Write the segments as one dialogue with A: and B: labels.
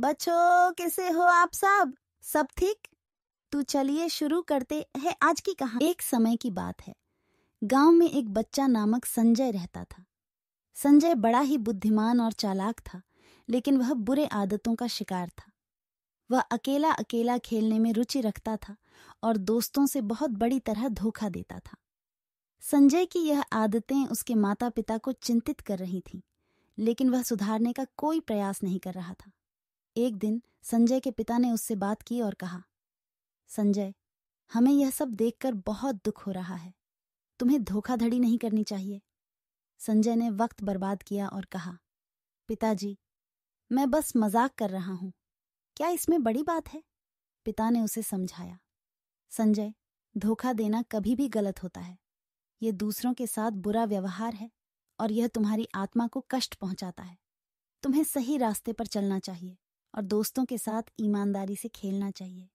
A: बच्चों, कैसे हो आप सब ठीक? तो चलिए शुरू करते हैं आज की कहानी। एक समय की बात है। गांव में एक बच्चा नामक संजय रहता था। संजय बड़ा ही बुद्धिमान और चालाक था, लेकिन वह बुरे आदतों का शिकार था। वह अकेला अकेला खेलने में रुचि रखता था और दोस्तों से बहुत बड़ी तरह धोखा देता था। संजय की यह आदतें उसके माता पिता को चिंतित कर रही थीं, लेकिन वह सुधारने का कोई प्रयास नहीं कर रहा था। एक दिन संजय के पिता ने उससे बात की और कहा, संजय, हमें यह सब देखकर बहुत दुख हो रहा है। तुम्हें धोखाधड़ी नहीं करनी चाहिए। संजय ने वक्त बर्बाद किया और कहा, पिताजी, मैं बस मजाक कर रहा हूं। क्या इसमें बड़ी बात है? पिता ने उसे समझाया, संजय, धोखा देना कभी भी गलत होता है। यह दूसरों के साथ बुरा व्यवहार है और यह तुम्हारी आत्मा को कष्ट पहुंचाता है। तुम्हें सही रास्ते पर चलना चाहिए और दोस्तों के साथ ईमानदारी से खेलना चाहिए।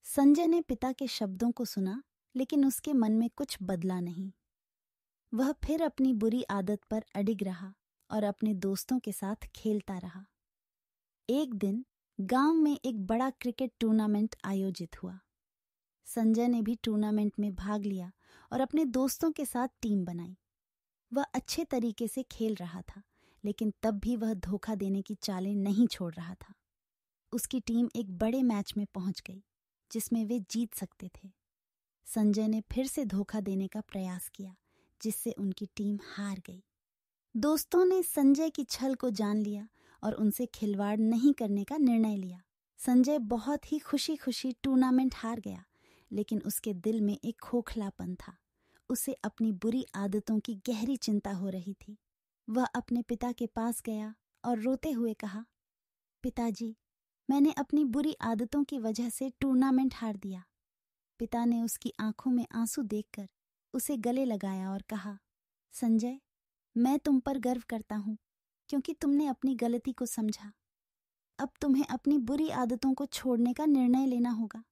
A: संजय ने पिता के शब्दों को सुना, लेकिन उसके मन में कुछ बदला नहीं। वह फिर अपनी बुरी आदत पर अडिग रहा और अपने दोस्तों के साथ खेलता रहा। एक दिन गांव में एक बड़ा क्रिकेट टूर्नामेंट आयोजित हुआ। संजय ने भी टूर्नामेंट में भाग लिया और अपने दोस्तों के साथ टीम बनाई। वह अच्छे तरीके से खेल रहा था, लेकिन तब भी वह धोखा देने की चालें नहीं छोड़ रहा था। उसकी टीम एक बड़े मैच में पहुंच गई, जिसमें वे जीत सकते थे। संजय ने फिर से धोखा देने का प्रयास किया, जिससे उनकी टीम हार गई। दोस्तों ने संजय की छल को जान लिया और उनसे खिलवाड़ नहीं करने का निर्णय लिया। संजय बहुत ही खुशी खुशी टूर्नामेंट हार गया, लेकिन उसके दिल में एक खोखलापन था। उसे अपनी बुरी आदतों की गहरी चिंता हो रही थी। वह अपने पिता के पास गया और रोते हुए कहा, पिताजी, मैंने अपनी बुरी आदतों की वजह से टूर्नामेंट हार दिया। पिता ने उसकी आंखों में आंसू देखकर उसे गले लगाया और कहा, संजय, मैं तुम पर गर्व करता हूं, क्योंकि तुमने अपनी गलती को समझा। अब तुम्हें अपनी बुरी आदतों को छोड़ने का निर्णय लेना होगा।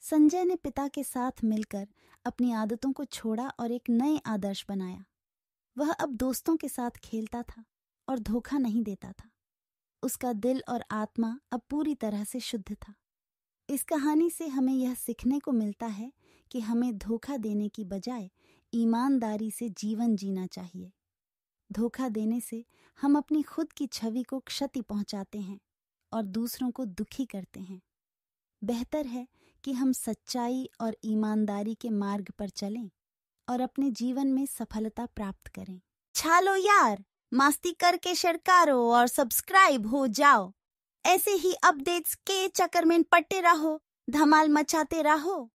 A: संजय ने पिता के साथ मिलकर अपनी आदतों को छोड़ा और एक नए आदर्श बनाया। वह अब दोस्तों के साथ खेलता था और धोखा नहीं देता था। उसका दिल और आत्मा अब पूरी तरह से शुद्ध था। इस कहानी से हमें यह सीखने को मिलता है कि हमें धोखा देने की बजाय ईमानदारी से जीवन जीना चाहिए। धोखा देने से हम अपनी खुद की छवि को क्षति पहुंचाते हैं और दूसरों को दुखी करते हैं। बेहतर है कि हम सच्चाई और ईमानदारी के मार्ग पर चलें और अपने जीवन में सफलता प्राप्त करें। छालो यार, मस्ती करके शेयर करो और सब्सक्राइब हो जाओ। ऐसे ही अपडेट्स के चक्कर में पट्टे रहो, धमाल मचाते रहो।